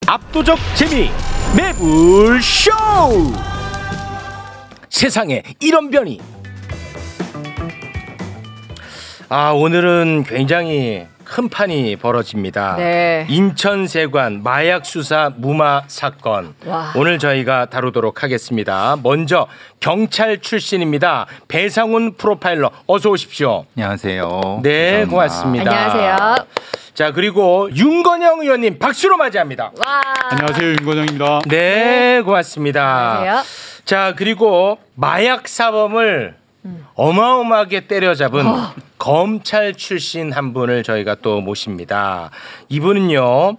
압도적 재미 매불쇼. 세상에 이런 변이. 오늘은 굉장히 큰 판이 벌어집니다. 네. 인천세관 마약 수사 무마 사건. 와. 오늘 저희가 다루도록 하겠습니다. 먼저 경찰 출신입니다. 배상훈 프로파일러 어서 오십시오. 안녕하세요. 네, 감사합니다. 고맙습니다. 안녕하세요. 자, 그리고 윤건영 의원님 박수로 맞이합니다. 와. 안녕하세요, 윤건영입니다. 네, 고맙습니다. 안녕하세요. 자, 그리고 마약 사범을 어마어마하게 때려잡은 검찰 출신 한 분을 저희가 또 모십니다. 이분은요,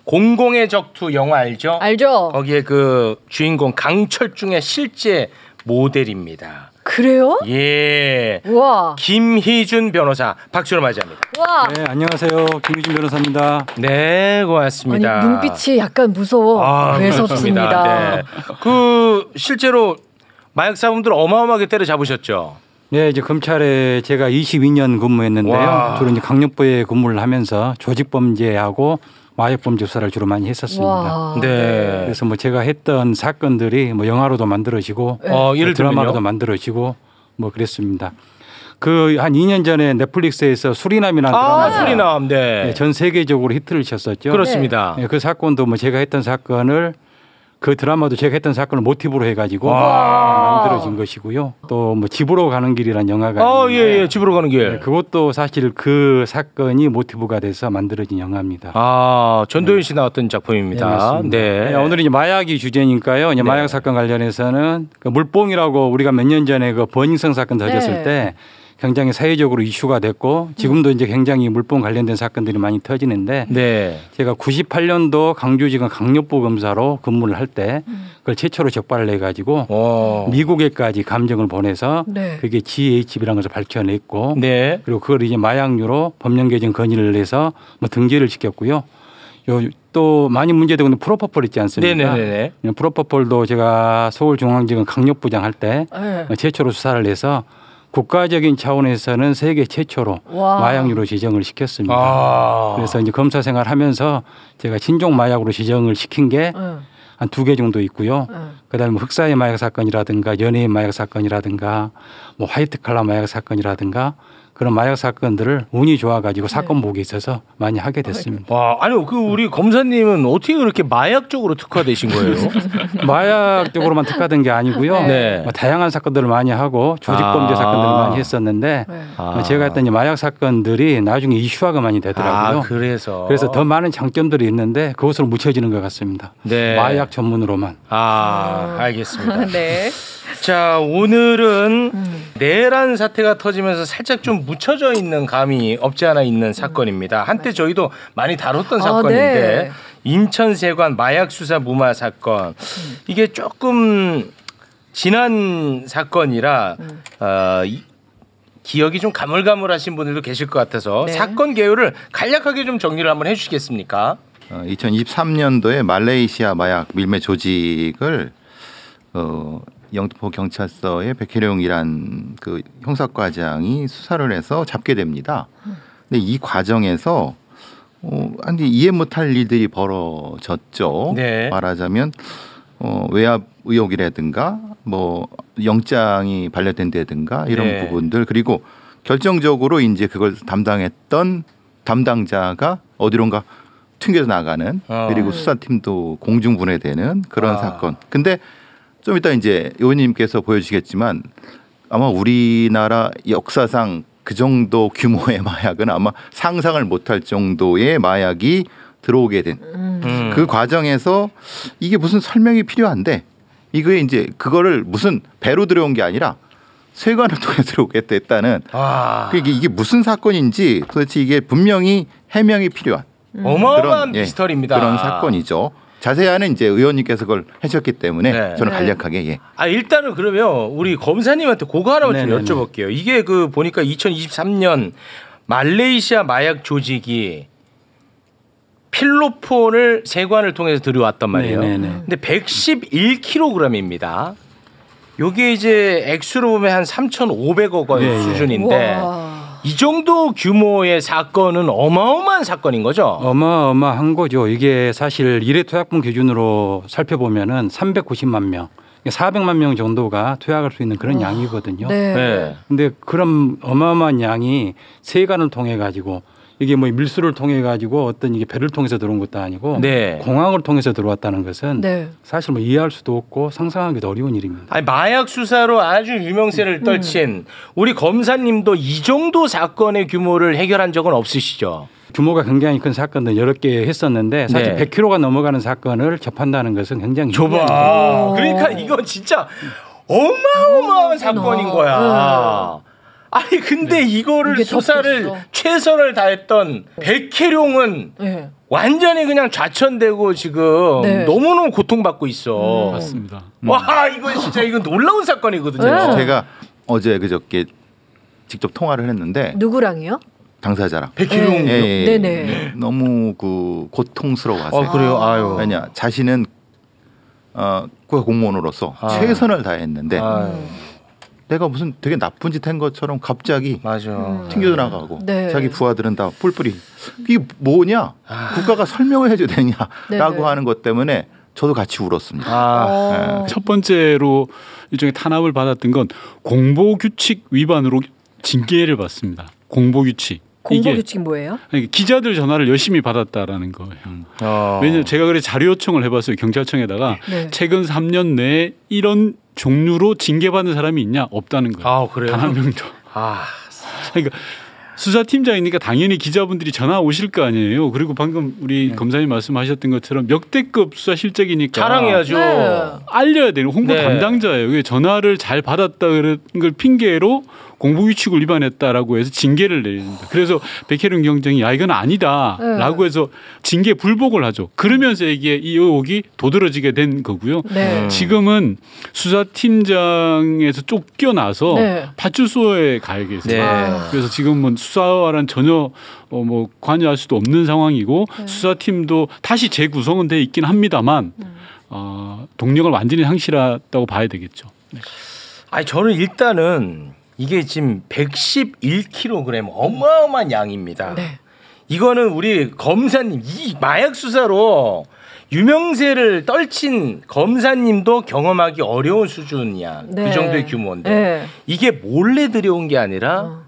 공공의 적투 영화 알죠? 알죠? 거기에 그 주인공 강철중의 실제 모델입니다. 그래요? 예. 와. 김희준 변호사 박수로 맞이합니다. 와. 네, 안녕하세요. 김희준 변호사입니다. 네, 고맙습니다. 아니, 눈빛이 약간 무서워. 그렇습니다. 무섭습니다. 네. 그 실제로 마약 사범들 어마어마하게 때려잡으셨죠? 네, 이제 검찰에 제가 22년 근무했는데요. 와. 주로 이제 강력부에 근무를 하면서 조직범죄하고 마약범죄 수사를 주로 많이 했었습니다. 와. 네. 그래서 뭐 제가 했던 사건들이 뭐 영화로도 만들어지고 예를 드라마로도 들면요? 만들어지고 뭐 그랬습니다. 그 한 2년 전에 넷플릭스에서 수리남이라는 드라마가 수리남. 네. 네, 전 세계적으로 히트를 쳤었죠. 그렇습니다. 네, 그 사건도 뭐 제가 했던 사건을 그 드라마도 제가 했던 사건을 모티브로 해가지고 만들어진 것이고요. 또 뭐 집으로 가는 길이라는 영화가 있는데 예, 집으로 가는 길. 네, 그것도 사실 그 사건이 모티브가 돼서 만들어진 영화입니다. 전도연 씨 나왔던 작품입니다. 네, 맞습니다. 네. 네, 오늘은 이제 마약이 주제니까요. 이제 네. 마약 사건 관련해서는 그 물뽕이라고 우리가 몇 년 전에 그 버닝썬 사건 터졌을 네. 때 굉장히 사회적으로 이슈가 됐고 지금도 이제 굉장히 물뽕 관련된 사건들이 많이 터지는데 네. 제가 98년도 강주지검 강력부 검사로 근무를 할 때 그걸 최초로 적발을 해가지고 미국에까지 감정을 보내서 네. 그게 GHB라는 것을 밝혀냈고 네. 그리고 그걸 이제 마약류로 법령 개정 건의를 내서 뭐 등재를 시켰고요. 또 많이 문제되고 있는 프로포폴 있지 않습니까? 네네네. 프로포폴도 제가 서울중앙지검 강력부장 할 때 네. 최초로 수사를 해서 국가적인 차원에서는 세계 최초로 와. 마약류로 지정을 시켰습니다. 그래서 이제 검사 생활하면서 제가 신종 마약으로 지정을 시킨 게 한 2개 정도 있고요. 그다음에 흑사의 마약 사건이라든가 연예인 마약 사건이라든가 뭐 화이트 칼라 마약 사건이라든가 그런 마약 사건들을 운이 좋아가지고 사건 보기에 있어서 많이 하게 됐습니다. 아니 그 우리 검사님은 어떻게 그렇게 마약 쪽으로 특화되신 거예요? 마약 쪽으로만 특화된 게 아니고요. 네. 뭐 다양한 사건들을 많이 하고 조직범죄 사건들을 많이 했었는데 제가 했던 이 마약 사건들이 나중에 이슈화가 많이 되더라고요. 그래서 더 많은 장점들이 있는데 그것으로 묻혀지는 것 같습니다. 네. 마약 전문으로만. 알겠습니다. 네. 자, 오늘은 내란 사태가 터지면서 살짝 좀 묻혀져 있는 감이 없지 않아 있는 사건입니다. 한때 저희도 많이 다뤘던 사건인데 네. 인천세관 마약 수사 무마 사건. 이게 조금 지난 사건이라 기억이 좀 가물가물하신 분들도 계실 것 같아서 네. 사건 개요를 간략하게 좀 정리를 한번 해주시겠습니까? 2023년도에 말레이시아 마약 밀매 조직을 영등포 경찰서의 백혜룡이란 그 형사과장이 수사를 해서 잡게 됩니다. 근데 이 과정에서 이해 못할 일들이 벌어졌죠. 네. 말하자면 외압 의혹이라든가 뭐 영장이 반려된다든가 이런 네. 부분들 그리고 결정적으로 이제 그걸 담당했던 담당자가 어디론가 튕겨져 나가는 그리고 수사팀도 공중분해되는 그런 사건. 근데 좀 이따 이제 의원님께서 보여주시겠지만 아마 우리나라 역사상 그 정도 규모의 마약은 아마 상상을 못할 정도의 마약이 들어오게 된 그 과정에서 이게 무슨 설명이 필요한데 이거에 이제 그거를 무슨 배로 들어온 게 아니라 세관을 통해 들어오게 됐다는 이게 무슨 사건인지 도대체 이게 분명히 해명이 필요한 어마어마한 미스터리입니다. 그런 사건이죠. 자세히는 이제 의원님께서 그걸 해주셨기 때문에 저는 간략하게 일단은 그러면 우리 검사님한테 그거 하나만 좀 네네네. 여쭤볼게요. 이게 그 보니까 2023년 말레이시아 마약 조직이 필로폰을 세관을 통해서 들여왔단 말이에요. 네네네. 근데 111kg입니다. 요게 이제 액수로 보면 한 3,500억 원 네, 네. 수준인데 와. 이 정도 규모의 사건은 어마어마한 사건인 거죠? 어마어마한 거죠. 이게 사실 일회 투약분 기준으로 살펴보면은 390만 명, 400만 명 정도가 투약할 수 있는 그런 양이거든요. 네. 근데 그런 어마어마한 양이 세관을 통해 가지고 이게 뭐 밀수를 통해 가지고 어떤 이게 배를 통해서 들어온 것도 아니고 네. 공항을 통해서 들어왔다는 것은 네. 사실 뭐 이해할 수도 없고 상상하기도 어려운 일입니다. 아니, 마약 수사로 아주 유명세를 떨친 우리 검사님도 이 정도 사건의 규모를 해결한 적은 없으시죠? 규모가 굉장히 큰 사건들 여러 개 했었는데 사실 네. 100km가 넘어가는 사건을 접한다는 것은 굉장히 좁아. 그러니까 이건 진짜 어마어마한 사건인 거야. 아니 근데 이거를 이게 수사를 덮였어. 최선을 다했던 백혜룡은 네. 완전히 그냥 좌천되고 지금 네. 너무너무 고통받고 있어. 맞습니다. 와 이거 진짜 이거 놀라운 사건이거든요. 네. 제가 어제 그저께 직접 통화를 했는데 누구랑이요? 당사자랑. 백혜룡. 네. 네네. 너무 그 고통스러워하세요. 그래요. 아유. 왜냐 자신은 국가공무원으로서 최선을 다했는데 내가 무슨 되게 나쁜 짓 한 것처럼 갑자기 맞아. 튕겨 나가고 네. 자기 부하들은 다 뿔뿔이 이게 뭐냐 국가가 설명을 해줘야 되냐라고 네네. 하는 것 때문에 저도 같이 울었습니다. 첫 번째로 일종의 탄압을 받았던 건 공보규칙 위반으로 징계를 받습니다. 공보규칙. 공보규칙이 뭐예요? 이게 기자들 전화를 열심히 받았다라는 거예요. 왜냐하면 제가 그래 자료 요청을 해봤어요. 경찰청에다가 네. 최근 3년 내에 이런 종류로 징계받은 사람이 있냐? 없다는 거예요. 아 그래요? 단 한 명도. 아 그러니까 수사팀장이니까 당연히 기자분들이 전화 오실 거 아니에요. 그리고 방금 우리 검사님 말씀하셨던 것처럼 역대급 수사 실적이니까 자랑해야죠. 네. 알려야 되는 홍보 네. 담당자예요. 그게 전화를 잘 받았다 그런 걸 핑계로 공보규칙을 위반했다라고 해서 징계를 내립니다. 그래서 백혜룡 경정이 야 이건 아니다라고 해서 징계 불복을 하죠. 그러면서 이게 이 의혹이 도드라지게 된 거고요. 네. 지금은 수사팀장에서 쫓겨나서 네. 파출소에 가 계세요. 네. 그래서 지금은 수사와는 전혀 뭐 관여할 수도 없는 상황이고 수사팀도 다시 재구성은 돼 있긴 합니다만 동력을 완전히 상실했다고 봐야 되겠죠. 네. 아니 저는 일단은 이게 지금 111kg 어마어마한 양입니다. 네. 이거는 우리 검사님 이 마약 수사로 유명세를 떨친 검사님도 경험하기 어려운 수준이야. 네. 그 정도의 규모인데 네. 이게 몰래 들여온 게 아니라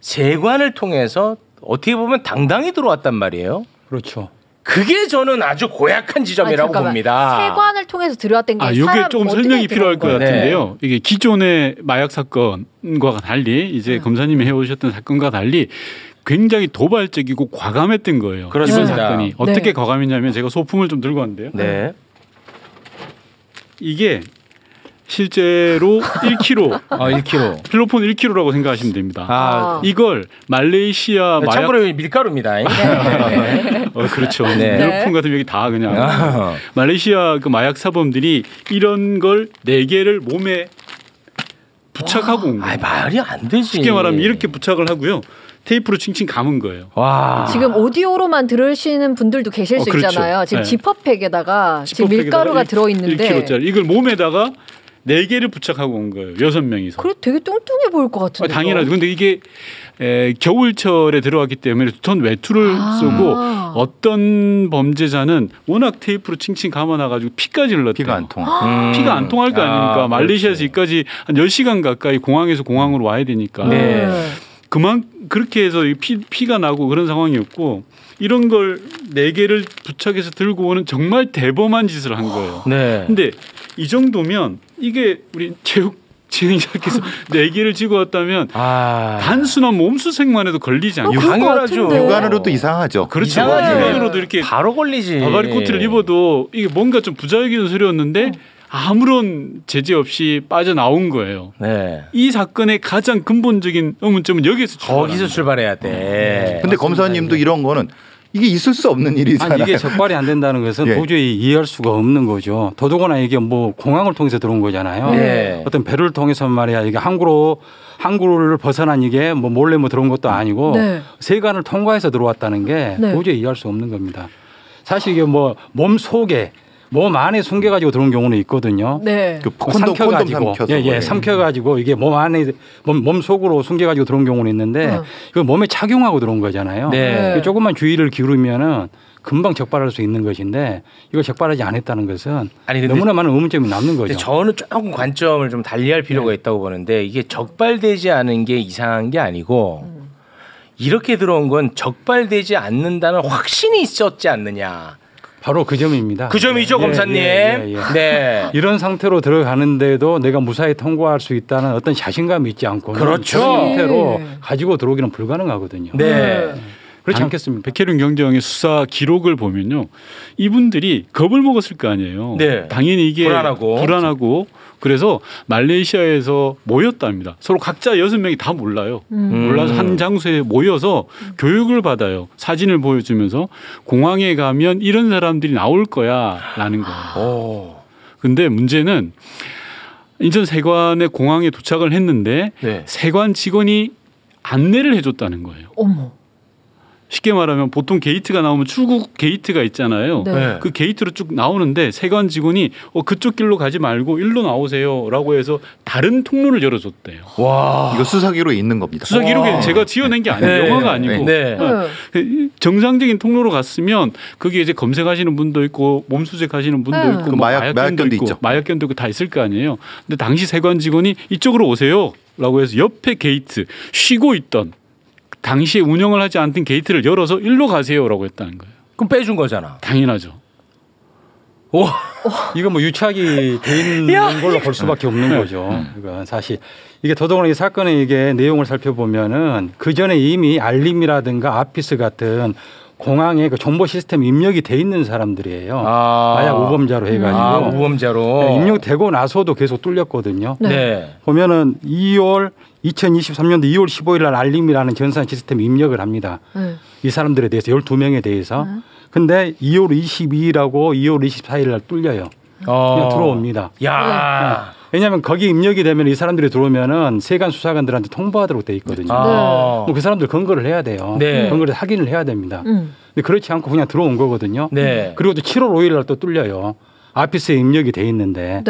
세관을 통해서 어떻게 보면 당당히 들어왔단 말이에요. 그렇죠. 그게 저는 아주 고약한 지점이라고 잠깐만. 봅니다. 세관을 통해서 들어왔던 게 이게 사람 조금 어떻게 설명이 필요할 것 들어온 거예요? 같은데요. 이게 기존의 마약 사건과 달리 이제 검사님이 해오셨던 사건과 달리 굉장히 도발적이고 과감했던 거예요. 그렇습니다. 이번 사건이 네. 어떻게 과감했냐면 제가 소품을 좀 들고 왔는데요. 네. 이게 실제로 1kg, 1kg. 필로폰 1kg라고 생각하시면 됩니다. 이걸 말레이시아 마약 참고로 밀가루입니다. 그렇죠. 네. 명품 같은 여기 다 그냥 말레이시아 그 마약 사범들이 이런 걸 4개를 몸에 부착하고 온 거예요. 말이 안 되지. 쉽게 말하면 이렇게 부착을 하고요. 테이프로 칭칭 감은 거예요. 와. 지금 오디오로만 들으시는 분들도 계실 수 그렇죠. 있잖아요. 지금 네. 지퍼백에다가 지금 밀가루가 들어있는데 1kg짜리 이걸 몸에다가 4개를 부착하고 온 거예요. 6명이서. 그래 되게 뚱뚱해 보일 것 같은데. 당연하죠. 근데 이게 겨울철에 들어왔기 때문에 두턴 외투를 쓰고 어떤 범죄자는 워낙 테이프로 칭칭 감아놔가지고 피까지 흘렀대요. 피가 안 통. 피가 안 통할 거 아닙니까? 말레이시아에서 그렇지. 여기까지 한 10시간 가까이 공항에서 공항으로 와야 되니까. 네. 그렇게 해서 피가 나고 그런 상황이었고 이런 걸 4개를 부착해서 들고 오는 정말 대범한 짓을 한 거예요. 네. 근데 이 정도면 이게 우리 체육 진행자께서 4개를 쥐고 왔다면 단순한 몸수색만 해도 걸리지 않아요. 당연하죠. 육안으로도 이상하죠. 그렇죠. 이상하지. 육안으로도 이렇게 바로 걸리지. 바바리 코트를 입어도 이게 뭔가 좀 부자연스러운 소리였는데 아무런 제재 없이 빠져나온 거예요. 네. 이 사건의 가장 근본적인 의문점은 여기서 거기서 출발해야 돼. 근데 검사님도 이런 거는 이게 있을 수 없는 일이잖아요. 아니, 이게 적발이 안 된다는 것은 예. 도저히 이해할 수가 없는 거죠. 더더구나 이게 뭐 공항을 통해서 들어온 거잖아요. 네. 어떤 배를 통해서 말이야 이게 항구를 벗어난 이게 뭐 몰래 뭐 들어온 것도 아니고 네. 세관을 통과해서 들어왔다는 게 네. 도저히 이해할 수 없는 겁니다. 사실 이게 뭐 몸 속에 몸 안에 숨겨가지고 들어온 경우는 있거든요. 네. 그 콘돔 삼켜서. 삼켜가지고 이게 몸 안에 몸 속으로 숨겨가지고 들어온 경우는 있는데 이거 몸에 착용하고 들어온 거잖아요. 네. 조금만 주의를 기울이면은 금방 적발할 수 있는 것인데 이걸 적발하지 않았다는 것은 너무나 많은 의문점이 남는 거죠. 저는 조금 관점을 좀 달리할 필요가 있다고 보는데 이게 적발되지 않은 게 이상한 게 아니고 이렇게 들어온 건 적발되지 않는다는 확신이 있었지 않느냐. 바로 그 점입니다. 그 점이죠, 검사님. 네. 이런 상태로 들어가는데도 내가 무사히 통과할 수 있다는 어떤 자신감이 있지 않고 그렇죠. 그런 상태로 가지고 들어오기는 불가능하거든요. 네. 그렇지 않겠습니까? 백혜룡 경정의 수사 기록을 보면요, 이분들이 겁을 먹었을 거 아니에요. 네. 당연히 이게 불안하고 그래서 말레이시아에서 모였답니다. 서로 각자 6명이 다 몰라요. 몰라서 한 장소에 모여서 교육을 받아요. 사진을 보여주면서 공항에 가면 이런 사람들이 나올 거야라는 거예요. 근데 문제는 인천 세관의 공항에 도착을 했는데 세관 직원이 안내를 해줬다는 거예요. 어머. 쉽게 말하면 보통 게이트가 나오면 출국 게이트가 있잖아요. 네. 그 게이트로 쭉 나오는데 세관 직원이 그쪽 길로 가지 말고 일로 나오세요라고 해서 다른 통로를 열어줬대요. 와, 이거 수사 기록에 있는 겁니다. 수사 기록에 제가 지어낸 게 아니에요. 영화가 아니고 정상적인 통로로 갔으면 거기에 이제 검색하시는 분도 있고 몸수색하시는 분도 있고 마약견도 있고 마약견도 있고 다 있을 거 아니에요. 근데 당시 세관 직원이 이쪽으로 오세요라고 해서 옆에 게이트 쉬고 있던 당시에 운영을 하지 않던 게이트를 열어서 일로 가세요라고 했다는 거예요. 그럼 빼준 거잖아. 당연하죠. 이거 뭐 유착이 돼 있는 걸로 볼 수밖에 없는 거죠. 그러니까 사실 이게 더더구나 이 사건의 이게 내용을 살펴보면은 그 전에 이미 알림이라든가 아피스 같은 공항에 그 정보 시스템 입력이 돼 있는 사람들이에요. 마약 우범자로 해가지고 우범자로 입력되고 나서도 계속 뚫렸거든요. 네. 보면은 2023년도 2월 15일 날 알림이라는 전산 시스템 입력을 합니다. 이 사람들에 대해서 12명에 대해서. 근데 2월 22일하고 2월 24일 날 뚫려요. 그냥 들어옵니다. 야. 왜냐하면 거기 입력이 되면 이 사람들이 들어오면은 세관 수사관들한테 통보하도록 돼 있거든요. 그 사람들 근거를 해야 돼요. 근거를 확인을 해야 됩니다. 근데 그렇지 않고 그냥 들어온 거거든요. 그리고 또 7월 5일 날 또 뚫려요. 아피스에 입력이 돼 있는데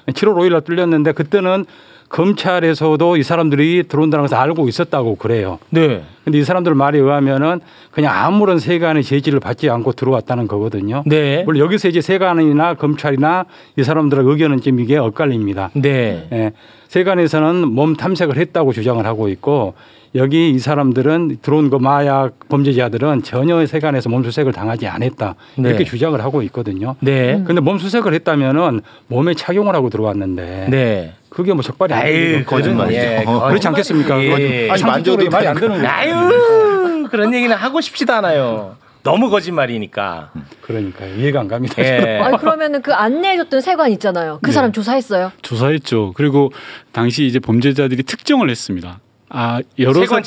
7월 5일 날 뚫렸는데 그때는 검찰에서도 이 사람들이 들어온다는 것을 알고 있었다고 그래요. 근데 이 사람들 말에 의하면은 그냥 아무런 세관의 제지를 받지 않고 들어왔다는 거거든요. 물론 여기서 이제 세관이나 검찰이나 이 사람들의 의견은 좀 이게 엇갈립니다. 세관에서는 몸 탐색을 했다고 주장을 하고 있고 여기 이 사람들은 들어온 거 마약 범죄자들은 전혀 세관에서 몸수색을 당하지 않았다 이렇게 주장을 하고 있거든요. 그런데 몸수색을 했다면은 몸에 착용을 하고 들어왔는데 그게 뭐 적발이 안 되는 거짓말이죠. 그렇지 않겠습니까? 아니 만져도 말이 안 되는 거예요. 아유 그런 얘기는 하고 싶지도 않아요. 너무 거짓말이니까. 그러니까 이해가 안 갑니다. 아니, 그러면은 그 안내해줬던 세관 있잖아요. 그 사람 조사했어요? 조사했죠. 그리고 당시 이제 범죄자들이 특정을 했습니다. 여러 세관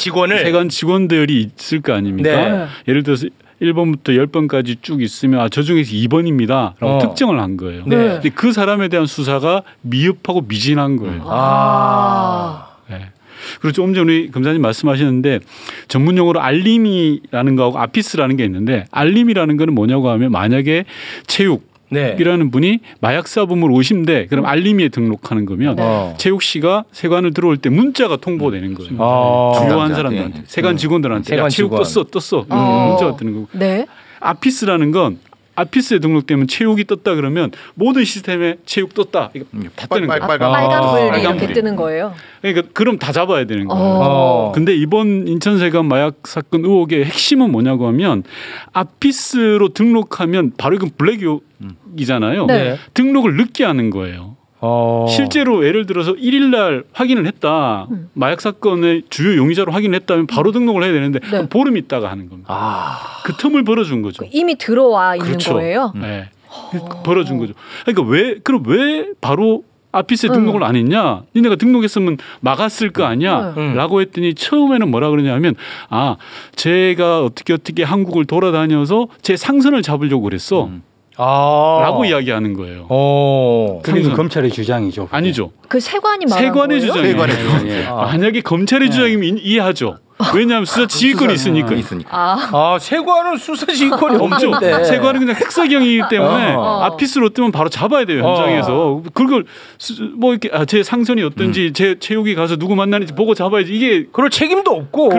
직원들이 있을 거 아닙니까? 예를 들어서 1번부터 10번까지 쭉 있으면 저 중에서 2번입니다. 라고 특정을 한 거예요. 근데 그 사람에 대한 수사가 미흡하고 미진한 거예요. 그리고 좀 전에 검사님 말씀하셨는데 전문용어로 알림이라는 거하고 아피스라는 게 있는데 알림이라는 거는 뭐냐고 하면 만약에 체육이라는 분이 마약사범으로 오신대 그럼 알림이에 등록하는 거면 체육 씨가 세관을 들어올 때 문자가 통보되는 거예요. 주요한 사람들한테 세관 직원들한테 체육 떴어 문자가 뜨는 거고 아피스라는 건 아피스에 등록되면 체육이 떴다 그러면 모든 시스템에 체육 떴다 이거 다 뜨는 거예요. 빨간불이 이렇게 뜨는 거예요. 그러니까 그럼 다 잡아야 되는 거예요. 근데 이번 인천세관 마약 사건 의혹의 핵심은 뭐냐고 하면 아피스로 등록하면 바로 이건 블랙이잖아요. 등록을 늦게 하는 거예요. 실제로 예를 들어서 1일 날 확인을 했다. 마약 사건의 주요 용의자로 확인했다면 바로 등록을 해야 되는데 보름 있다가 하는 겁니다. 그 틈을 벌어준 거죠. 이미 들어와 있는 거예요? 벌어준 거죠. 그러니까 왜 바로 아피스에 등록을 안 했냐? 니네가 등록했으면 막았을 거 아니야? 라고 했더니 처음에는 뭐라 그러냐면 제가 어떻게 한국을 돌아다녀서 제 상선을 잡으려고 그랬어. 라고 이야기하는 거예요. 그게 검찰의 주장이죠. 아니죠. 그 세관이 말한 세관의 거예요? 주장이에요. 만약에 검찰의 주장이면 이해하죠. 왜냐하면 수사 지휘권이 있으니까. 세관은 수사 지휘권이 없죠. 없는데. 세관은 그냥 특사경이기 때문에 아피스로 뜨면 바로 잡아야 돼요 현장에서. 그걸 뭐 이렇게 제 상선이 어떤지 제 체육이 가서 누구 만나는지 보고 잡아야지. 이게 그럴 책임도 없고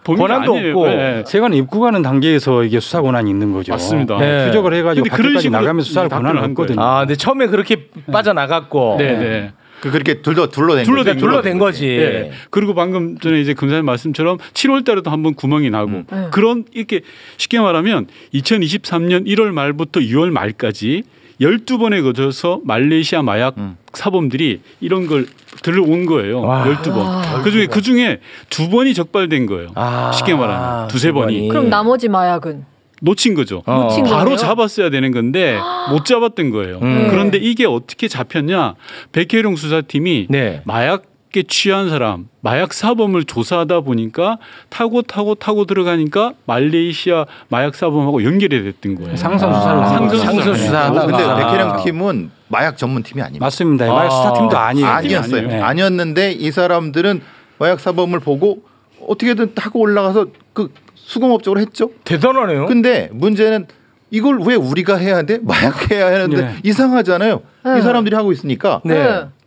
권한도 없고. 네. 세관은 입국하는 단계에서 이게 수사 권한이 있는 거죠. 맞습니다. 네. 추적을 해가지고 밖에까지 나가면서 수사할 권한은 거예요. 없거든요. 근데 처음에 그렇게 빠져나갔고. 네. 그렇게 둘러댄 거지. 네. 그리고 방금 전에 이제 검사님 말씀처럼 7월달에도 한번 구멍이 나고 그런 이렇게 쉽게 말하면 2023년 1월 말부터 6월 말까지 12번에 거쳐서 말레이시아 마약 사범들이 이런 걸 들어온 거예요. 12번. 그중에 2번이 적발된 거예요. 쉽게 말하면 두세 번이. 그럼 나머지 마약은? 놓친 거죠. 바로 잡았어야 되는 건데 못 잡았던 거예요. 그런데 이게 어떻게 잡혔냐? 백혜룡 수사팀이 마약에 취한 사람, 마약 사범을 조사하다 보니까 타고 들어가니까 말레이시아 마약 사범하고 연결이 됐던 거예요. 상선 수사를 근데 백혜룡 팀은 마약 전문팀이 아닙니다. 맞습니다. 마약 수사팀도 아니었어요. 네. 아니었는데 이 사람들은 마약 사범을 보고 어떻게든 타고 올라가서 그 수공업적으로 했죠. 대단하네요. 근데 문제는 이걸 왜 우리가 해야 돼? 마약 해야 하는데 이상하잖아요. 이 사람들이 하고 있으니까.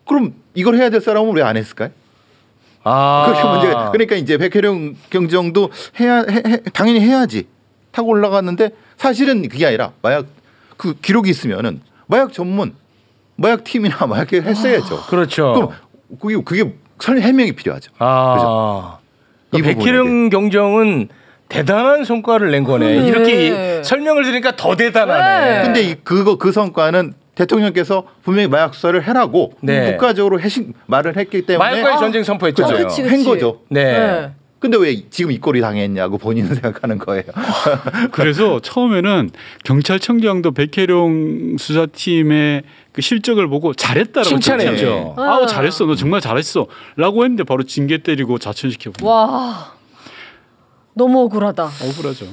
그럼 이걸 해야 될 사람은 왜 안 했을까요? 그게 문제가. 그러니까 이제 백혜룡 경정도 당연히 해야지. 타고 올라갔는데 사실은 그게 아니라 마약 그 기록이 있으면은 마약 전문 마약 팀이나 마약 했어야죠. 그렇죠. 그럼 그게 해명이 필요하죠. 그렇죠? 백혜룡 경정은 대단한 성과를 낸 거네. 이렇게 설명을 들으니까 더 대단하네. 근데 그 성과는 대통령께서 분명히 마약 수사를 해라고 국가적으로 말을 했기 때문에 마약과의 전쟁 선포했잖아요. 한 거죠. 네. 근데 왜 지금 이 꼴이 당했냐고 본인은 생각하는 거예요. 그래서 처음에는 경찰청장도 백혜룡 수사팀의 그 실적을 보고 잘했다라고 칭찬했죠. 잘했어, 너 정말 잘했어라고 했는데 바로 징계 때리고 자천시켜. 와. 너무 억울하죠.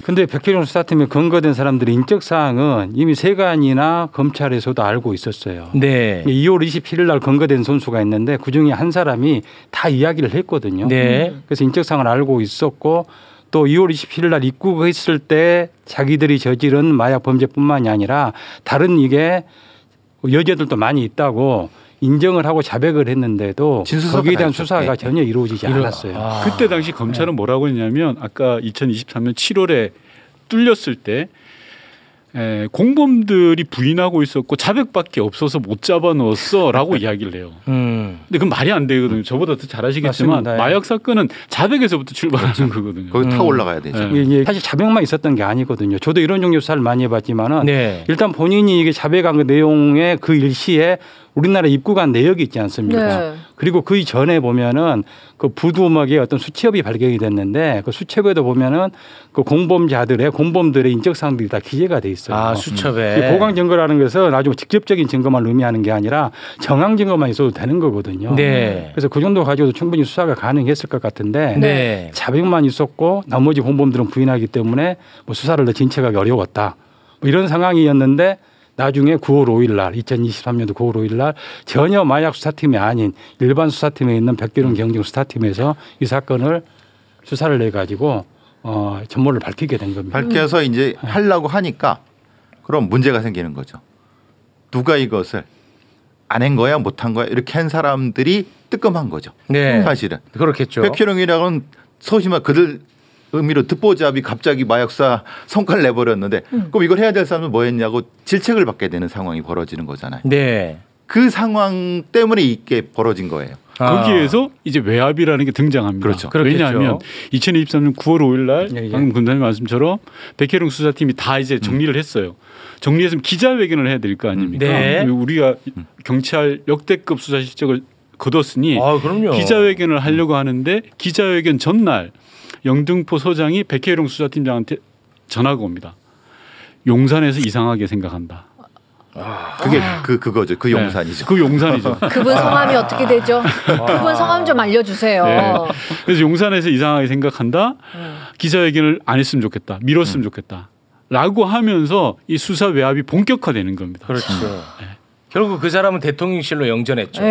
근데 백혜룡 수사팀에 근거된 사람들의 인적 사항은 이미 세관이나 검찰에서도 알고 있었어요. 2월 27일 날 근거된 선수가 있는데 그중에 한 사람이 다 이야기를 했거든요. 그래서 인적 사항을 알고 있었고 또 2월 27일 날 입국했을 때 자기들이 저지른 마약 범죄뿐만이 아니라 다른 이게 여자들도 많이 있다고 인정을 하고 자백을 했는데도 거기에 대한 수사가 전혀 이루어지지 않았어요. 그때 당시 검찰은 뭐라고 했냐면 아까 2023년 7월에 뚫렸을 때 공범들이 부인하고 있었고 자백밖에 없어서 못 잡아넣었어라고 이야기를 해요. 근데 그건 말이 안 되거든요. 저보다 더 잘 아시겠지만 맞습니다. 마약 사건은 자백에서부터 출발하는 거거든요. 거기 타고 올라가야 되죠. 사실 자백만 있었던 게 아니거든요. 저도 이런 종류 수사를 많이 해봤지만은 일단 본인이 이게 자백한 그 내용의 그 일시에 우리나라 입국한 내역이 있지 않습니까? 그리고 그 이전에 보면은 그 부두막에 어떤 수첩이 발견이 됐는데 그 수첩에도 보면은 그 공범들의 인적 사항들이 다 기재가 돼 있어요. 수첩에. 보강 증거라는 것은 아주 직접적인 증거만 의미하는 게 아니라 정황 증거만 있어도 되는 거거든요. 그래서 그 정도 가지고도 충분히 수사가 가능했을 것 같은데 자백만 있었고 나머지 공범들은 부인하기 때문에 뭐 수사를 더 진척하기 어려웠다. 뭐 이런 상황이었는데 나중에 9월 5일 날 2023년도 9월 5일 날 전혀 마약 수사팀이 아닌 일반 수사팀에 있는 백혜룡 경정 수사팀에서 이 사건을 수사를 해가지고 전모를 밝히게 된 겁니다. 밝혀서 이제 하려고 하니까 그럼 문제가 생기는 거죠. 누가 이것을 안 한 거야 못한 거야 이렇게 한 사람들이 뜨끔한 거죠. 사실은. 그렇겠죠. 백혜룡이라고는 소심한 그들 의미로 듣보잡이 갑자기 마약사 성과를 내버렸는데 그럼 이걸 해야 될 사람은 뭐 했냐고 질책을 받게 되는 상황이 벌어지는 거잖아요. 그 상황 때문에 이게 벌어진 거예요. 거기에서 이제 외압이라는 게 등장합니다. 왜냐하면 2023년 9월 5일 날 방금 군단님 말씀처럼 백혜룡 수사팀이 다 이제 정리를 했어요. 정리해서 기자회견을 해야 될 거 아닙니까? 우리가 경찰 역대급 수사 실적을 거뒀으니 기자회견을 하려고 하는데 기자회견 전날 영등포 서장이 백혜룡 수사팀장한테 전화가 옵니다. 용산에서 이상하게 생각한다. 그게 그거죠. 그 용산이죠. 그 용산이죠. 그분 성함이 어떻게 되죠? 그분 성함 좀 알려주세요. 그래서 용산에서 이상하게 생각한다. 기자회견을 안 했으면 좋겠다. 미뤘으면 좋겠다. 라고 하면서 이 수사 외압이 본격화되는 겁니다. 결국 그 사람은 대통령실로 영전했죠.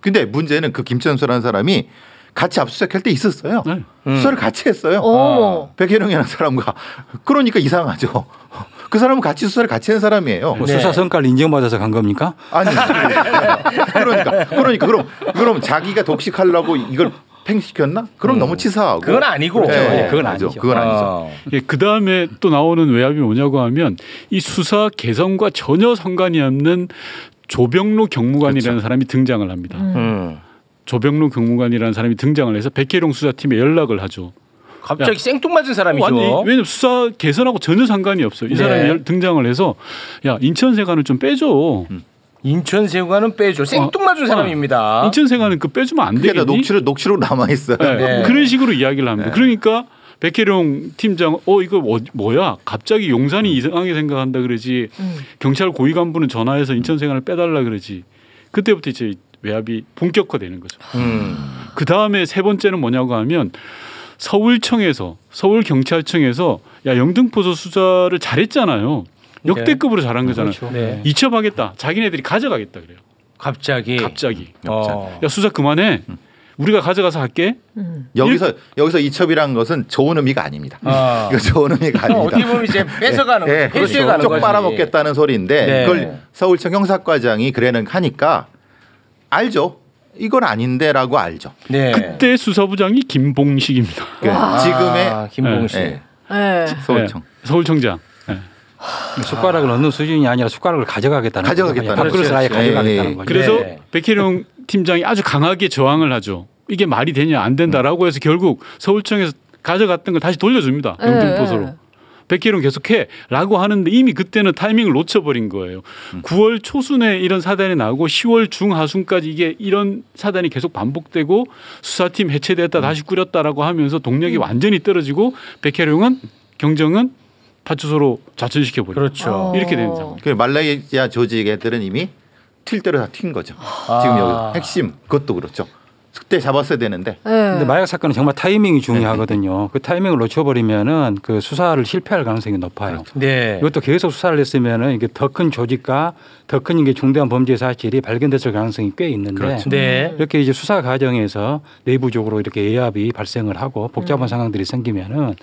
근데 문제는 그 김천수라는 사람이 같이 압수수색할 때 있었어요. 네. 수사를 같이 했어요. 백혜령이라는 사람과. 그러니까 이상하죠. 그 사람은 같이 수사를 같이 한 사람이에요. 뭐 수사 성과를 인정받아서 간 겁니까? 아니. 그러니까 그럼 자기가 독식하려고 이걸 팽시켰나? 그럼 너무 치사하고. 그건 아니고. 그렇죠. 네, 그건 아니죠. 그건 아니죠. 예, 그 다음에 또 나오는 외압이 뭐냐고 하면 이 수사 개성과 전혀 상관이 없는 조병로 경무관이라는 사람이 등장을 합니다. 조병로 경무관이라는 사람이 등장을 해서 백혜룡 수사팀에 연락을 하죠. 갑자기 생뚱맞은 사람이죠. 아니, 왜냐면 수사 개선하고 전혀 상관이 없어요. 이 사람이 등장을 해서 야 인천세관을 좀 빼줘. 인천세관은 빼줘. 생뚱맞은 사람입니다. 인천세관은 그 빼주면 안 되겠니? 녹취록 남아 있어요. 네. 그런 식으로 이야기를 합니다. 그러니까 백혜룡 팀장 이거 뭐야? 갑자기 용산이 이상하게 생각한다 그러지. 경찰 고위 간부는 전화해서 인천세관을 빼달라 그러지. 그때부터 이제 외압이 본격화되는 거죠. 그 다음에 세 번째는 뭐냐고 하면 서울경찰청에서 야 영등포소 수사를 잘했잖아요. 역대급으로 잘한 거잖아요. 그렇죠. 네. 이첩하겠다. 자기네들이 가져가겠다 그래요. 갑자기. 야 수사 그만해. 우리가 가져가서 할게. 여기서 이첩이란 것은 좋은 의미가 아닙니다. 이거 좋은 의미가 아닙니다. 어떻게 보면 이제 뺏어가는, 네, 회수해가는 쪽 거지. 빨아먹겠다는 소리인데 네. 그걸 서울청 형사과장이 그래는 하니까 알죠. 이건 아닌데라고 알죠. 네. 그때 수사부장이 김봉식입니다. 지금의 김봉식. 네. 서울청. 서울청장. 네. 숟가락을 얻는 수준이 아니라 숟가락을 가져가겠다는 밥그릇을 아예 가져가겠다는 거죠. 그래서 백혜룡 팀장이 아주 강하게 저항을 하죠. 이게 말이 되냐 안 된다라고 해서 결국 서울청에서 가져갔던 걸 다시 돌려줍니다. 영등포소로. 백혜룡 계속해라고 하는데 이미 그때는 타이밍을 놓쳐버린 거예요. 9월 초순에 이런 사단이 나오고 10월 중하순까지 이게 이런 사단이 계속 반복되고 수사팀 해체됐다 다시 꾸렸다라고 하면서 동력이 완전히 떨어지고 백혜룡은 경정은 파출소로 좌천시켜버려요. 그렇죠. 이렇게 되는 상황. 말레이시아 조직 애들은 이미 튈 대로 다 튄 거죠. 지금 여기 핵심 그것도 그렇죠. 그때 잡았어야 되는데. 근데 마약 사건은 정말 타이밍이 중요하거든요. 그 타이밍을 놓쳐버리면은 그 수사를 실패할 가능성이 높아요. 네. 이것도 계속 수사를 했으면은 이게 더 큰 조직과 더 큰 이게 중대한 범죄 사실이 발견됐을 가능성이 꽤 있는데 그렇죠. 네. 이렇게 이제 수사 과정에서 내부적으로 이렇게 외압이 발생을 하고 복잡한 상황들이 생기면은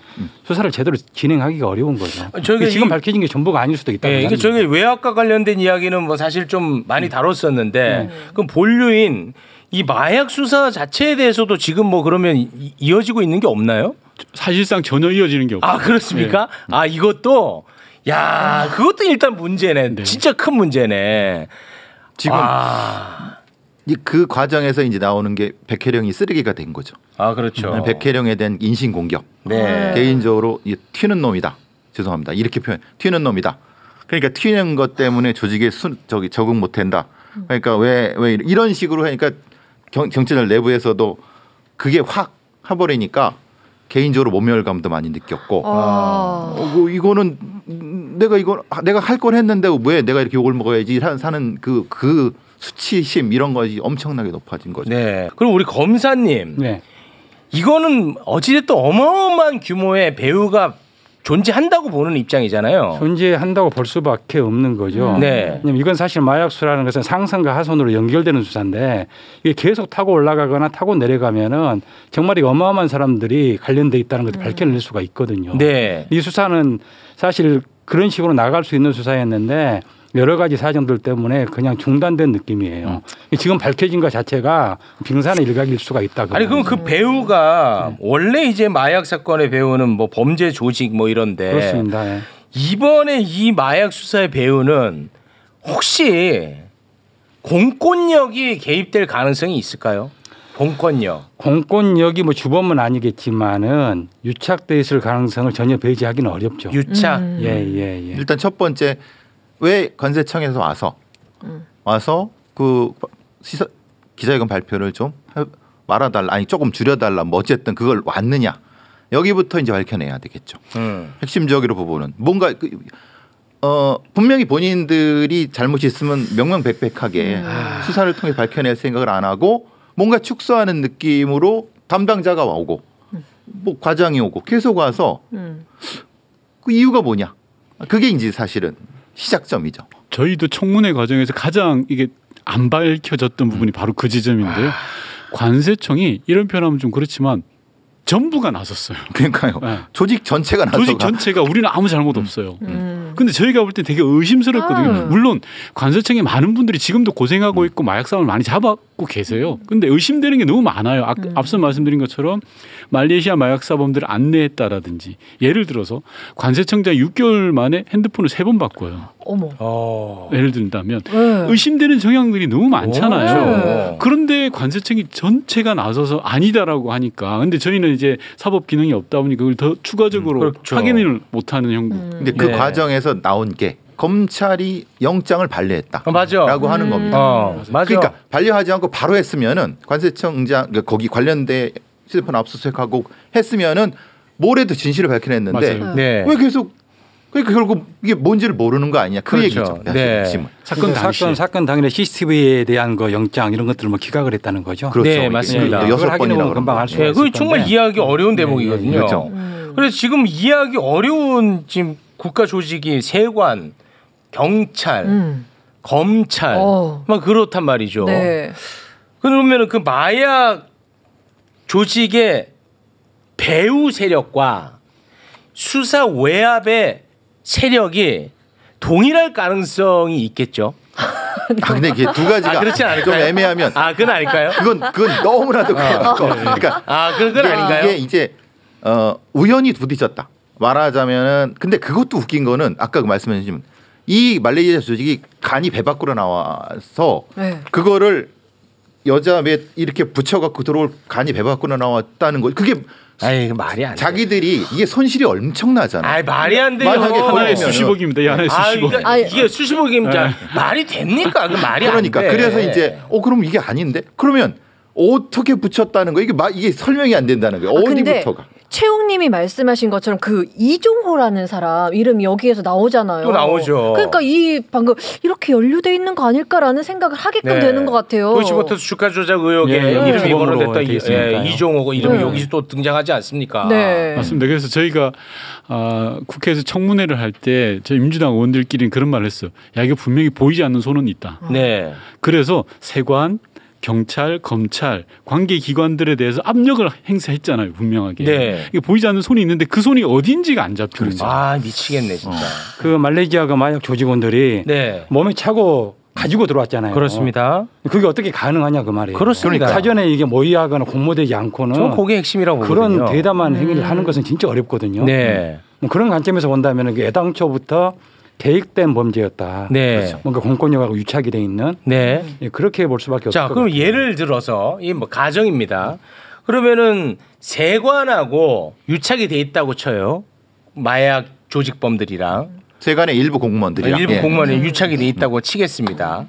수사를 제대로 진행하기가 어려운 거죠. 저희가 지금 밝혀진 게 전부가 아닐 수도 있다. 네, 이게 저희 외압과 관련된 이야기는 뭐 사실 좀 많이 다뤘었는데 그럼 본류인 이 마약 수사 자체에 대해서도 지금 뭐 그러면 이어지고 있는 게 없나요? 사실상 전혀 이어지는 게 없어요. 아 그렇습니까? 네. 이것도 그것도 일단 문제네. 네. 진짜 큰 문제네. 지금 그 과정에서 이제 나오는 게 백혜령이 쓰레기가 된 거죠. 그렇죠. 백혜령에 대한 인신 공격. 네. 개인적으로 튀는 놈이다. 죄송합니다. 이렇게 표현. 튀는 놈이다. 그러니까 튀는 것 때문에 조직에 적응 못한다. 그러니까 왜 이런 식으로 하니까 경찰 내부에서도 그게 확 해버리니까 개인적으로 모멸감도 많이 느꼈고 이거는 내가 할 걸 했는데 왜 내가 이렇게 욕을 먹어야지 사는 그 수치심 이런 것이 엄청나게 높아진 거죠. 네. 그럼 우리 검사님, 네. 이거는 어찌됐든 어마어마한 규모의 배후가 존재한다고 보는 입장이잖아요. 존재한다고 볼 수밖에 없는 거죠. 네. 왜냐면 이건 사실 마약 수사라는 것은 상선과 하선으로 연결되는 수사인데 이게 계속 타고 올라가거나 타고 내려가면은 정말 어마어마한 사람들이 관련돼 있다는 것을 밝혀낼 수가 있거든요. 네. 이 수사는 사실 그런 식으로 나갈 수 있는 수사였는데 여러 가지 사정들 때문에 그냥 중단된 느낌이에요. 지금 밝혀진 것 자체가 빙산의 일각일 수가 있다. 아니 그럼 그 배우가 원래 이제 마약 사건의 배우는 뭐 범죄 조직 뭐 이런데 그렇습니다. 네. 이번에 이 마약 수사의 배우는 혹시 공권력이 개입될 가능성이 있을까요? 공권력이 뭐 주범은 아니겠지만은 유착돼 있을 가능성을 전혀 배제하기는 어렵죠. 유착. 예. 일단 첫 번째. 왜 관세청에서 와서 그 기자회견 발표를 좀 말아달라 조금 줄여달라 뭐 어쨌든 그걸 왔느냐 여기부터 이제 밝혀내야 되겠죠. 핵심적으로 부분은 뭔가 분명히 본인들이 잘못이 있으면 명명백백하게 수사를 통해 밝혀낼 생각을 안 하고 뭔가 축소하는 느낌으로 담당자가 오고 뭐 과장이 오고 계속 와서 그 이유가 뭐냐 그게 이제 사실은 시작점이죠. 저희도 청문회 과정에서 가장 이게 안 밝혀졌던 부분이 바로 그 지점인데요. 관세청이 이런 표현하면 좀 그렇지만 전부가 나섰어요. 그러니까요. 네. 조직 전체가 나서가. 조직 전체가 우리는 아무 잘못 없어요. 근데 저희가 볼 때 되게 의심스럽거든요. 물론 관세청에 많은 분들이 지금도 고생하고 있고 마약 사업을 많이 잡았고 계세요. 근데 의심되는 게 너무 많아요. 앞서 말씀드린 것처럼 말레이시아 마약 사범들을 안내했다라든지 예를 들어서 관세청장이 6개월 만에 핸드폰을 3번 바꿔요. 어머. 예를 든다면 의심되는 정황들이 너무 많잖아요. 그런데 관세청이 전체가 나서서 아니다라고 하니까 근데 저희는 이제 사법 기능이 없다 보니 그걸 더 추가적으로 그렇죠. 확인을 못하는 형국. 근데 그 과정에서 나온 게 검찰이 영장을 발려했다. 맞아. 라고 하는 겁니다. 맞아. 그러니까 반려하지 않고 바로 했으면은 관세청장 거기 관련된 휴대폰 압수수색하고 했으면은 뭐래도 진실을 밝혀냈는데 맞아요. 네. 왜 계속 그러니까 결국 이게 뭔지를 모르는 거 아니냐 그 그렇죠. 얘기죠. 네. 사건 당일에 CCTV에 대한 거 영장 이런 것들을 뭐 기각을 했다는 거죠. 그렇죠. 네, 맞습니다. 그걸 6번이나 확인해보면 금방 알 수가 네, 있을 그 정말 건데. 이해하기 어려운 대목이거든요. 그렇죠. 그래서 지금 이해하기 어려운 지금 국가 조직이 세관, 경찰, 검찰 막 그렇단 말이죠. 네. 그러면 그 마약 조직의 배후 세력과 수사 외압의 세력이 동일할 가능성이 있겠죠. 근데 이게 두 가지가 그렇진 좀 않을까요? 애매하면 그건 아닐까요? 그건 너무나도 그러니까 그건 아닌가요? 이게 이제 우연히 부딪혔다. 말하자면은 근데 그것도 웃긴 거는 아까 그 말씀해 주신 이 말레이시아 조직이 간이 배 밖으로 나와서 그거를 여자 몇 이렇게 붙여갖고 들어올 간이 배 밖으로 나왔다는 거 그게 아이 말이 안 돼. 자기들이 이게 손실이 엄청나잖아. 아이 말이 안 돼요. 만약에 하나에 걸리면은- 수십억입니다. 이 하나에 수십억. 이게 수십억입니다. 말이 됩니까? 그 말이 그러니까 안 돼. 그래서 이제 그럼 이게 아닌데 그러면 어떻게 붙였다는 거 이게 설명이 안 된다는 거예요. 어디부터가? 최웅님이 말씀하신 것처럼 그 이종호라는 사람 이름이 여기에서 나오잖아요. 또 나오죠. 그러니까 이 방금 이렇게 연루돼 있는 거 아닐까라는 생각을 하게끔 되는 것 같아요. 도이치모터스 주가 조작 의혹에 이름이 거론됐던 이종호가 이름이 여기서 또 등장하지 않습니까? 네. 맞습니다. 그래서 저희가 국회에서 청문회를 할 때 저희 민주당 의원들끼리는 그런 말을 했어요. 야 이거 분명히 보이지 않는 손은 있다. 네. 그래서 세관, 경찰, 검찰, 관계 기관들에 대해서 압력을 행사했잖아요. 분명하게. 네. 이게 보이지 않는 손이 있는데 그 손이 어딘지가 안 잡히는 거죠. 미치겠네 진짜. 그 말레이시아 그 마약 조직원들이 네. 몸에 차고 가지고 들어왔잖아요. 그렇습니다. 그게 어떻게 가능하냐 그 말이에요. 그렇습니다. 사전에 이게 모의하거나 공모되지 않고는 저 그게 핵심이라고 그런 보거든요. 대담한 행위를 하는 것은 진짜 어렵거든요. 네. 뭐 그런 관점에서 본다면 애당초부터 계획된 범죄였다. 네. 뭔가 공권력하고 유착이 돼 있는. 네. 그렇게 볼 수밖에 없을 자, 것 그럼 같아요. 예를 들어서 이 뭐 가정입니다. 그러면은 세관하고 유착이 돼 있다고 쳐요. 마약 조직범들이랑 세관의 일부 공무원들이랑 일부 공무원이 유착이 돼 있다고 치겠습니다.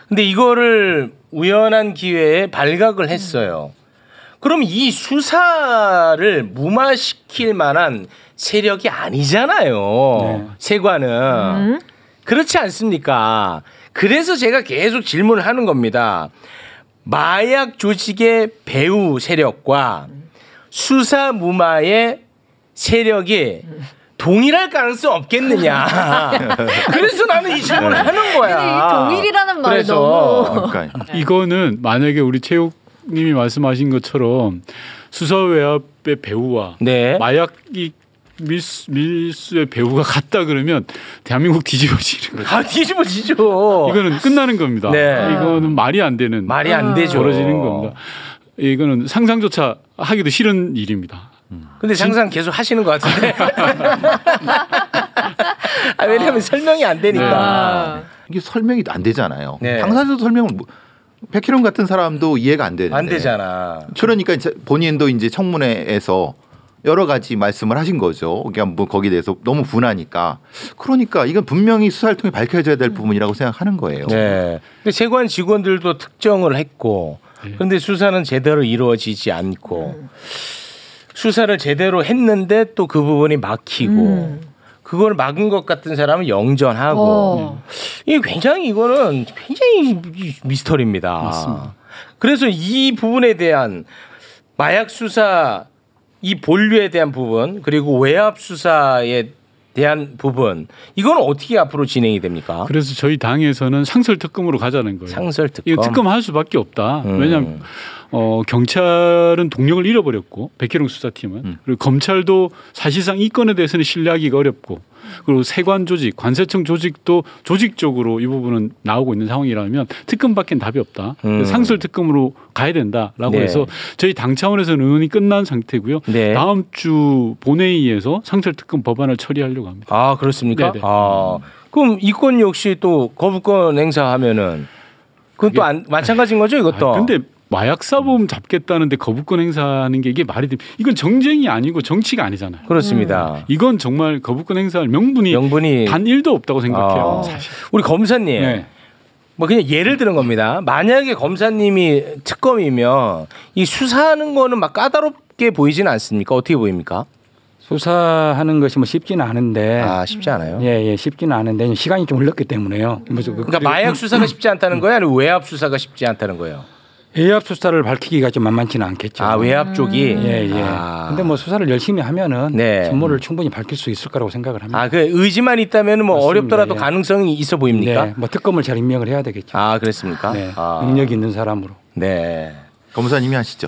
근데 이거를 우연한 기회에 발각을 했어요. 그럼 이 수사를 무마시킬 만한 세력이 아니잖아요. 네. 세관은. 그렇지 않습니까? 그래서 제가 계속 질문을 하는 겁니다. 마약 조직의 배후 세력과 수사 무마의 세력이 동일할 가능성 없겠느냐. 그래서 나는 이 질문을 하는 거야. 근데 이 동일이라는 말이 그래서 너무 이거는 만약에 우리 최욱님이 말씀하신 것처럼 수사외압의 배후와 네. 마약이 밀수의 배후가 같다 그러면 대한민국 뒤집어지는 거죠. 뒤집어지죠. 이거는 끝나는 겁니다. 네. 이거는 말이 안 되는 말이 안 되죠. 벌어지는 겁니다. 이거는 상상조차 하기도 싫은 일입니다. 근데 상상 계속 하시는 것 같은데. 왜냐하면 설명이 안 되니까. 이게 설명이 안 되잖아요. 네. 당사자도 설명을 백희룡 같은 사람도 이해가 안 되는데. 안 되잖아. 그러니까 이제 본인도 이제 청문회에서 여러 가지 말씀을 하신 거죠. 그러니까 뭐 거기에 대해서 너무 분하니까. 그러니까 이건 분명히 수사를 통해 밝혀져야 될 부분이라고 생각하는 거예요. 네. 근데 세관 직원들도 특정을 했고, 그런데 수사는 제대로 이루어지지 않고, 수사를 제대로 했는데 또 그 부분이 막히고, 그걸 막은 것 같은 사람은 영전하고, 이게 굉장히 이거는 굉장히 미스터리입니다. 맞습니다. 그래서 이 부분에 대한 마약 수사 이 본류에 대한 부분 그리고 외압 수사의 대한 부분 이건 어떻게 앞으로 진행이 됩니까? 그래서 저희 당에서는 상설 특검으로 가자는 거예요. 상설 특검. 이거 특검할 수밖에 없다. 왜냐하면 경찰은 동력을 잃어버렸고 백혜룡 수사팀은 그리고 검찰도 사실상 이 건에 대해서는 신뢰하기가 어렵고 그리고 세관 조직, 관세청 조직도 조직적으로 이 부분은 나오고 있는 상황이라면 특검밖엔 답이 없다. 상설 특검으로 가야 된다라고 네. 해서 저희 당 차원에서는 의원이 끝난 상태고요. 네. 다음 주 본회의에서 상설 특검 법안을 처리하려고 합니다. 아 그렇습니까? 네네. 그럼 이 건 역시 또 거부권 행사하면은 그건 또 마찬가지인 거죠 이것도. 근데 마약 사범 잡겠다는데 거부권 행사하는 게 이게 말이 돼? 이건 정쟁이 아니고 정치가 아니잖아요. 그렇습니다. 이건 정말 거부권 행사할 명분이 단 1도 없다고 생각해요. 사실. 우리 검사님. 네. 뭐 그냥 예를 드는 겁니다. 만약에 검사님이 특검이면 이 수사하는 거는 막 까다롭게 보이지는 않습니까? 어떻게 보입니까? 수사하는 것이 뭐 쉽지는 않은데. 쉽지 않아요. 예, 쉽지는 않은데 시간이 좀 흘렀기 때문에요. 그러니까 마약 수사가 쉽지 않다는 거예요, 아니면 외압 수사가 쉽지 않다는 거예요? 외압 수사를 밝히기가 좀 만만치는 않겠죠. 외압 쪽이. 예. 근데 뭐 수사를 열심히 하면은 네. 전모를 충분히 밝힐 수 있을 거라고 생각을 합니다. 그 의지만 있다면 뭐 맞습니다. 어렵더라도 예. 가능성이 있어 보입니까? 네, 뭐 특검을 잘 임명을 해야 되겠죠. 그렇습니까? 네, 능력이 있는 사람으로. 네. 검사님이 하시죠.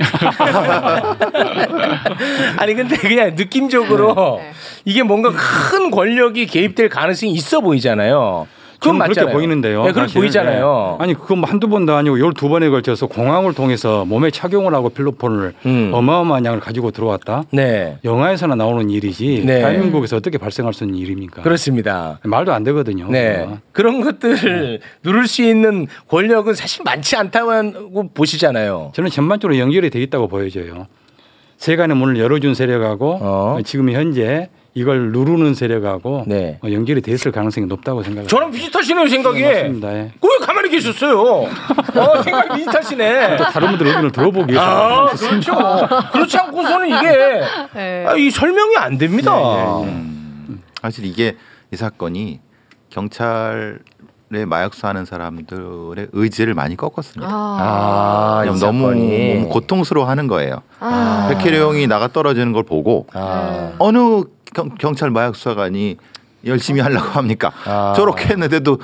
아니 근데 그냥 느낌적으로 이게 뭔가 큰 권력이 개입될 가능성이 있어 보이잖아요. 그건 그렇게 맞잖아요. 보이는데요. 네, 그렇게 사실. 보이잖아요. 네. 아니 그건 뭐 한두 번도 아니고 12번에 걸쳐서 공항을 통해서 몸에 착용을 하고 필로폰을 어마어마한 양을 가지고 들어왔다. 네. 영화에서나 나오는 일이지 네. 대한민국에서 어떻게 발생할 수 있는 일입니까? 그렇습니다. 말도 안 되거든요. 네. 그런 것들을 누를 수 있는 권력은 사실 많지 않다고 보시잖아요. 저는 전반적으로 연결이 돼 있다고 보여져요. 세간의 문을 열어준 세력하고 지금 현재 이걸 누르는 세력하고 네. 연결이 돼 있을 가능성이 높다고 생각합니다. 저랑 비슷하시네요 생각이. 맞습니다. 예. 왜 가만히 계셨어요? 생각이 비슷하시네. 다른 분들 의견을 들어보기 위해서. 그렇죠. 그렇지 않고서는 이게 이 설명이 안 됩니다. 사실 이게 이 사건이 경찰의 마약 수사하는 사람들의 의지를 많이 꺾었습니다. 이 너무 고통스러워하는 거예요. 백혜룡이 나가 떨어지는 걸 보고 어느 경찰 마약 수사관이 열심히 하려고 합니까? 저렇게 했는데도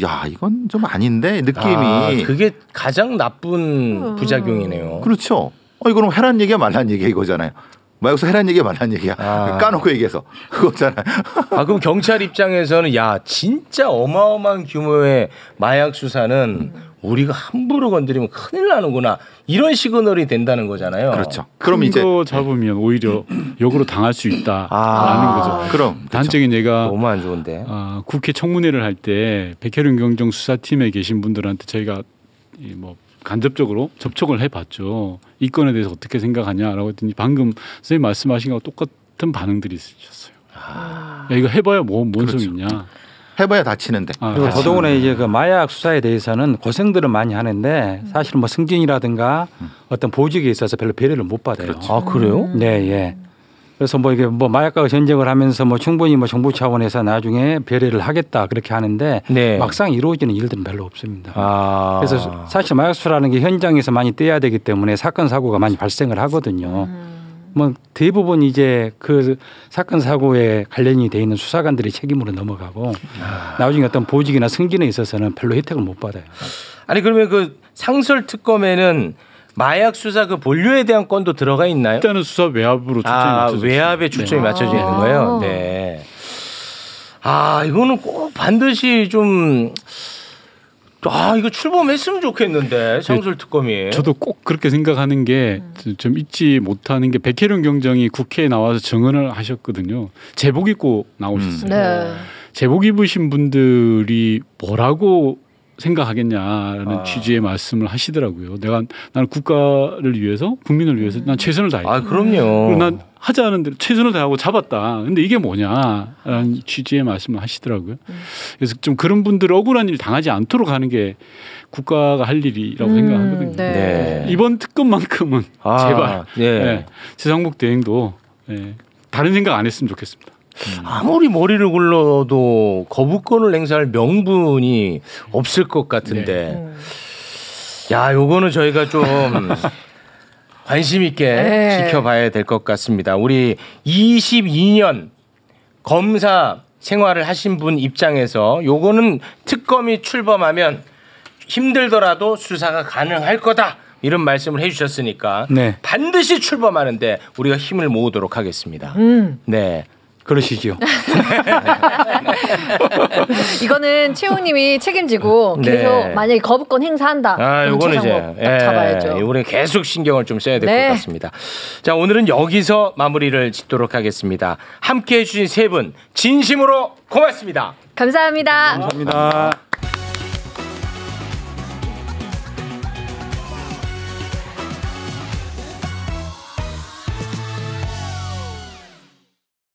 야 이건 좀 아닌데 느낌이. 그게 가장 나쁜 부작용이네요. 그렇죠. 이거는 해란 얘기야 말란 얘기야 이거잖아요. 마약수 해란 얘기야 말란 얘기야. 까놓고 얘기해서 그거잖아요. 그럼 경찰 입장에서는 진짜 어마어마한 규모의 마약 수사는 우리가 함부로 건드리면 큰일 나는구나 이런 시그널이 된다는 거잖아요. 그렇죠. 그럼 이제 거 잡으면 오히려 역으로 당할 수 있다라는 거죠. 그럼 단적인 예가 너무 안 좋은데. 국회 청문회를 할 때 백혜룡 경정 수사팀에 계신 분들한테 저희가 뭐 간접적으로 접촉을 해봤죠. 이 건에 대해서 어떻게 생각하냐라고 했더니 방금 선생님 말씀하신 거와 똑같은 반응들이 있으셨어요. 야, 이거 해봐야 뭔 소리냐. 해봐야 다치는데. 그리고 더더구나 이제 그 마약 수사에 대해서는 고생들은 많이 하는데 사실은 뭐 승진이라든가 어떤 보직에 있어서 별로 배려를 못 받아요. 그렇죠. 그래요? 네, 예. 그래서 뭐 이게 뭐 마약과 전쟁을 하면서 뭐 충분히 뭐 정부 차원에서 나중에 배려를 하겠다 그렇게 하는데 막상 이루어지는 일들은 별로 없습니다. 그래서 사실 마약 수사라는 게 현장에서 많이 떼야 되기 때문에 사건 사고가 많이 발생을 하거든요. 뭐 대부분 이제 그 사건 사고에 관련이 돼 있는 수사관들이 책임으로 넘어가고 나중에 어떤 보직이나 승진에 있어서는 별로 혜택을 못 받아요. 아니 그러면 그 상설 특검에는 마약 수사 그 본류에 대한 건도 들어가 있나요? 일단은 수사 외압으로 초점이 맞춰져 외압에 초점이 맞춰져 있는 거예요. 네. 이거는 꼭 반드시 좀 이거 출범했으면 좋겠는데 상설 특검이. 저도 꼭 그렇게 생각하는 게 좀 잊지 못하는 게 백혜룡 경정이 국회에 나와서 증언을 하셨거든요. 제복 입고 나오셨어요. 제복 입으신 분들이 뭐라고 생각하겠냐라는 취지의 말씀을 하시더라고요. 나는 국가를 위해서, 국민을 위해서 난 최선을 다했다. 그럼요. 그리고 난 하지 않은 대로 최선을 다하고 잡았다. 근데 이게 뭐냐라는 취지의 말씀을 하시더라고요. 그래서 좀 그런 분들 억울한 일 당하지 않도록 하는 게 국가가 할 일이라고 생각하거든요. 네. 이번 특검만큼은 제발 최상목 대행도 다른 생각 안 했으면 좋겠습니다. 아무리 머리를 굴러도 거부권을 행사할 명분이 없을 것 같은데. 요거는 저희가 좀 관심 있게 지켜봐야 될 것 같습니다. 우리 22년 검사 생활을 하신 분 입장에서 요거는 특검이 출범하면 힘들더라도 수사가 가능할 거다. 이런 말씀을 해주셨으니까 네. 반드시 출범하는데 우리가 힘을 모으도록 하겠습니다. 네. 그러시죠. 이거는 최웅님이 책임지고 네. 계속 만약에 거부권 행사한다. 아, 요거는 이제 딱 잡아야죠. 이번에 계속 신경을 좀 써야 될 것 네. 같습니다. 자, 오늘은 여기서 마무리를 짓도록 하겠습니다. 함께해 주신 세 분 진심으로 고맙습니다. 감사합니다. 감사합니다.